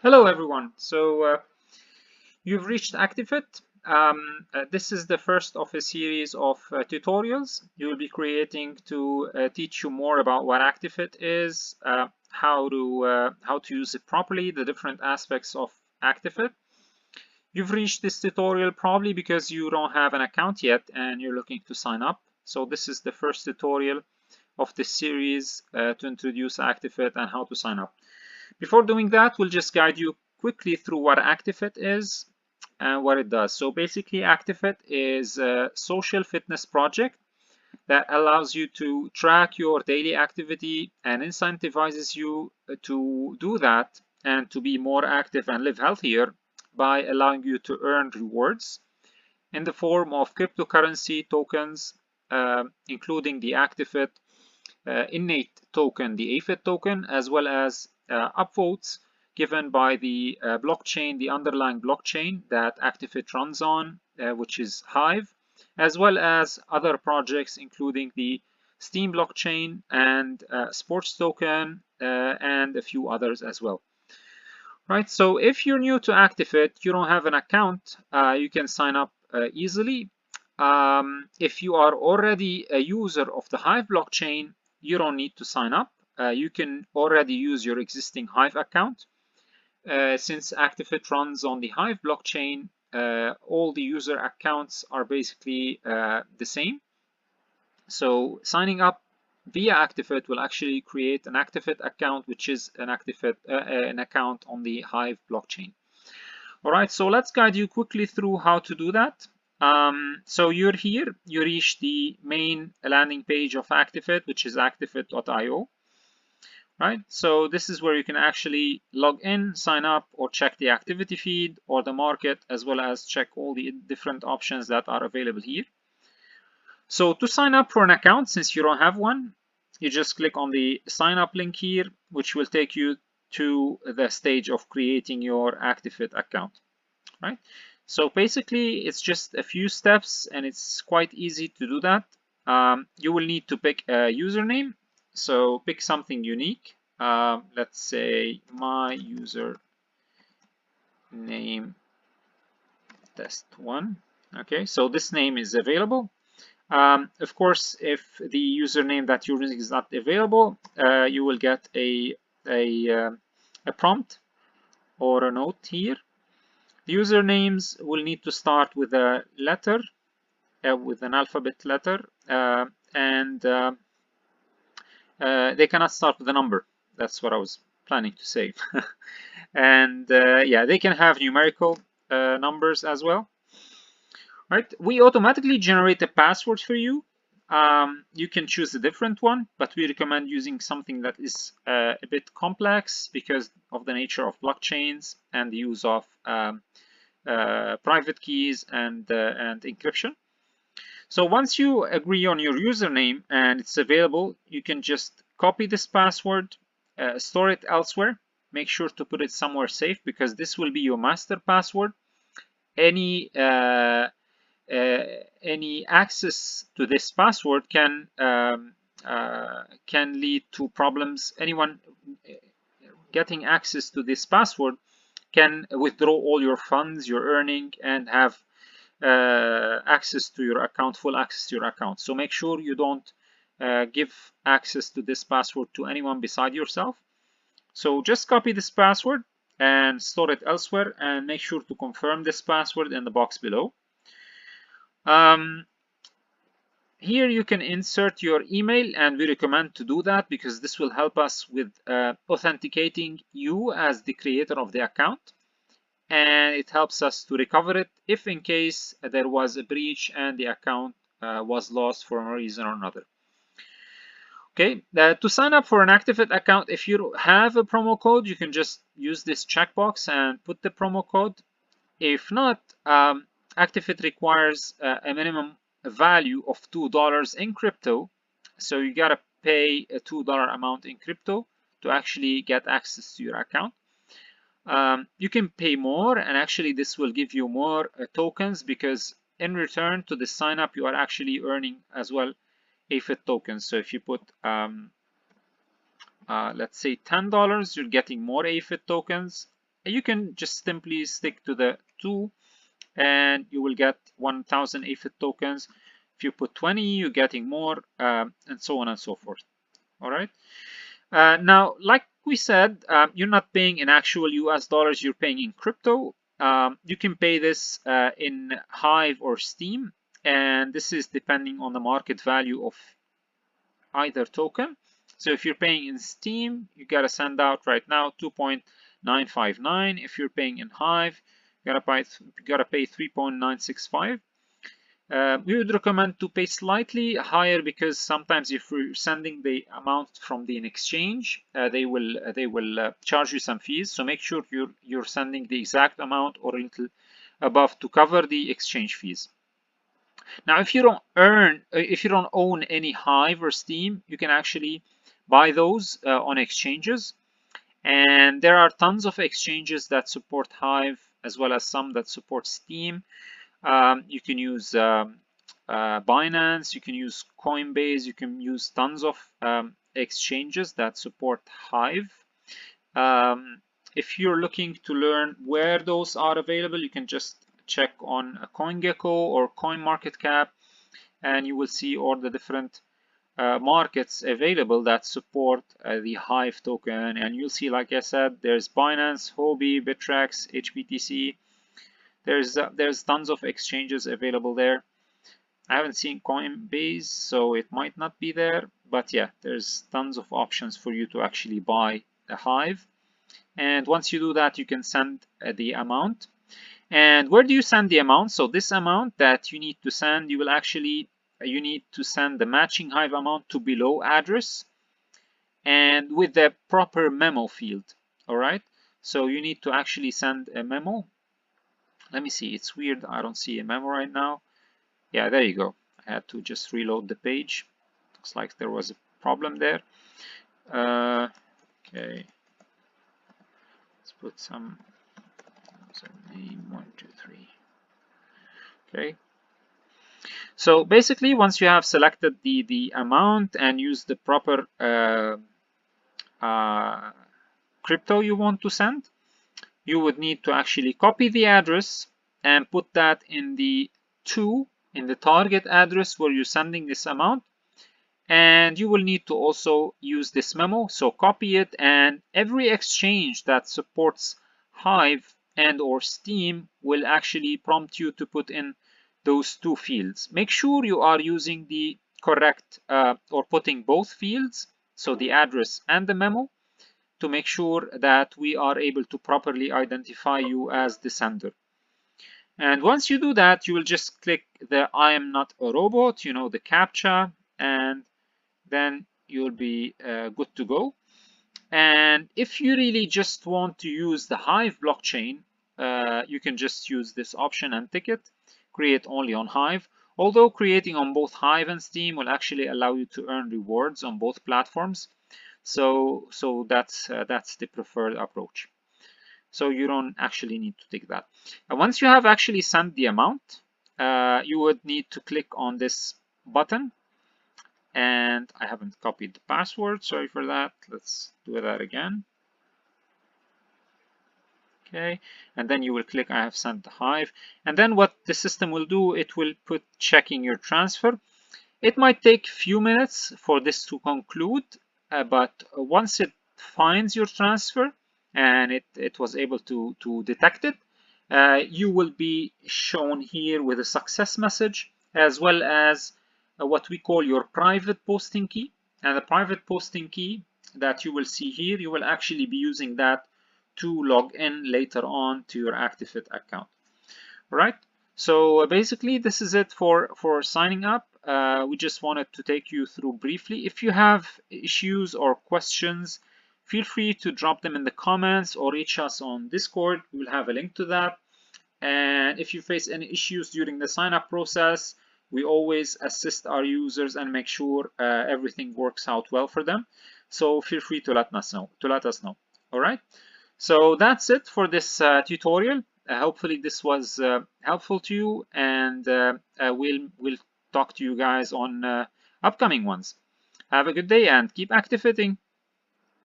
Hello everyone. You've reached Actifit. This is the first of a series of tutorials you'll be creating to teach you more about what Actifit is, how to use it properly, the different aspects of Actifit. You've reached this tutorial probably because you don't have an account yet and you're looking to sign up. So this is the first tutorial of this series to introduce Actifit and how to sign up. Before doing that, we'll just guide you quickly through what Actifit is and what it does. So basically, Actifit is a social fitness project that allows you to track your daily activity and incentivizes you to do that and to be more active and live healthier by allowing you to earn rewards in the form of cryptocurrency tokens, including the Actifit innate token, the AFIT token, as well as upvotes given by the blockchain, the underlying blockchain that Actifit runs on, which is Hive, as well as other projects, including the Steam blockchain and Sports token, and a few others as well. Right, so if you're new to Actifit, you don't have an account, you can sign up easily. If you are already a user of the Hive blockchain, you don't need to sign up. You can already use your existing Hive account. Since Actifit runs on the Hive blockchain, all the user accounts are basically the same. So signing up via Actifit will actually create an Actifit account, which is an an account on the Hive blockchain. All right, so let's guide you quickly through how to do that. So you're here, you reach the main landing page of Actifit, which is actifit.io. Right, so this is where you can actually log in, sign up, or check the activity feed or the market, as well as check all the different options that are available here. So to sign up for an account, since you don't have one, you just click on the sign up link here, which will take you to the stage of creating your Actifit account, right? So basically, it's just a few steps and it's quite easy to do that. You will need to pick a username. So pick something unique. Let's say my user name test1. Okay, so this name is available. Of course, if the username that you're using is not available, you will get a prompt or a note here. The usernames will need to start with a letter, with an alphabet letter, and they cannot start with a number. That's what I was planning to say. And yeah, they can have numerical numbers as well. Right, we automatically generate a password for you. You can choose a different one, but we recommend using something that is a bit complex because of the nature of blockchains and the use of private keys and encryption. So once you agree on your username and it's available, you can just copy this password, store it elsewhere. Make sure to put it somewhere safe because this will be your master password. Any access to this password can lead to problems. Anyone getting access to this password can withdraw all your funds you're earning and have access to your account, full access to your account. So make sure you don't give access to this password to anyone beside yourself. So just copy this password and store it elsewhere and make sure to confirm this password in the box below. Here you can insert your email, and we recommend to do that because this will help us with authenticating you as the creator of the account, and it helps us to recover it if in case there was a breach and the account was lost for a reason or another. Okay, to sign up for an Actifit account, if you have a promo code, you can just use this checkbox and put the promo code. If not, Actifit requires a minimum value of $2 in crypto. So you gotta pay a $2 amount in crypto to actually get access to your account. You can pay more, and actually this will give you more tokens because in return to the sign up, you are actually earning as well AFIT tokens. So if you put, let's say $10, you're getting more AFIT tokens. you can just simply stick to the 2 and you will get 1000 Actifit tokens. If you put 20, you're getting more, and so on and so forth. All right. Now, like we said, you're not paying in actual US dollars, you're paying in crypto. You can pay this in Hive or Steam, and this is depending on the market value of either token. So if you're paying in Steam, you gotta send out right now 2.959. If you're paying in Hive, you gotta pay 3.965. We would recommend to pay slightly higher because sometimes if you're sending the amount from an exchange, they will charge you some fees. So make sure you're sending the exact amount or a little above to cover the exchange fees. Now, if you don't own any Hive or Steam, you can actually buy those on exchanges. And there are tons of exchanges that support Hive as well as some that support Steam. You can use Binance, you can use Coinbase, you can use tons of exchanges that support Hive. If you're looking to learn where those are available, you can just check on CoinGecko or CoinMarketCap, and you will see all the different markets available that support the Hive token. And you'll see, like I said, there's Binance, Huobi, Bittrex, HBTC. There's tons of exchanges available there. I haven't seen Coinbase, so it might not be there, but yeah, there's tons of options for you to actually buy a Hive. And once you do that, you can send the amount. And where do you send the amount? So this amount that you need to send, you need to send the matching Hive amount to below address and with the proper memo field. All right. So you need to actually send a memo. Let me see. It's weird. I don't see a memo right now. Yeah, there you go. I had to just reload the page. Looks like there was a problem there. Okay. Let's put some name 1, 2, 3. Okay. So basically, once you have selected the amount and used the proper crypto you want to send, you would need to actually copy the address and put that in the target address where you're sending this amount. And you will need to also use this memo. So copy it, and every exchange that supports Hive and or Steam will actually prompt you to put in those 2 fields. Make sure you are using the correct or putting both fields, so the address and the memo, to make sure that we are able to properly identify you as the sender. And once you do that, you will just click the I am not a robot, the CAPTCHA, and then you'll be good to go. And if you really just want to use the Hive blockchain, you can just use this option and tick it, create only on Hive. Although creating on both Hive and Steam will actually allow you to earn rewards on both platforms. So that's the preferred approach. So you don't actually need to tick that. And once you have actually sent the amount, you would need to click on this button. And I haven't copied the password, sorry for that. Let's do that again. Okay, and then you will click I have sent the Hive. And then what the system will do, it will put checking your transfer. It might take a few minutes for this to conclude, but once it finds your transfer and it was able to detect it, you will be shown here with a success message, as well as what we call your private posting key. And the private posting key that you will see here, you will actually be using that to log in later on to your Actifit account. All right. So basically, this is it for signing up. We just wanted to take you through briefly. If you have issues or questions, feel free to drop them in the comments or reach us on Discord. We will have a link to that. And if you face any issues during the sign up process, we always assist our users and make sure everything works out well for them. So feel free to let us know. All right. So that's it for this tutorial. Hopefully this was helpful to you, and we'll talk to you guys on upcoming ones. Have a good day and keep activating.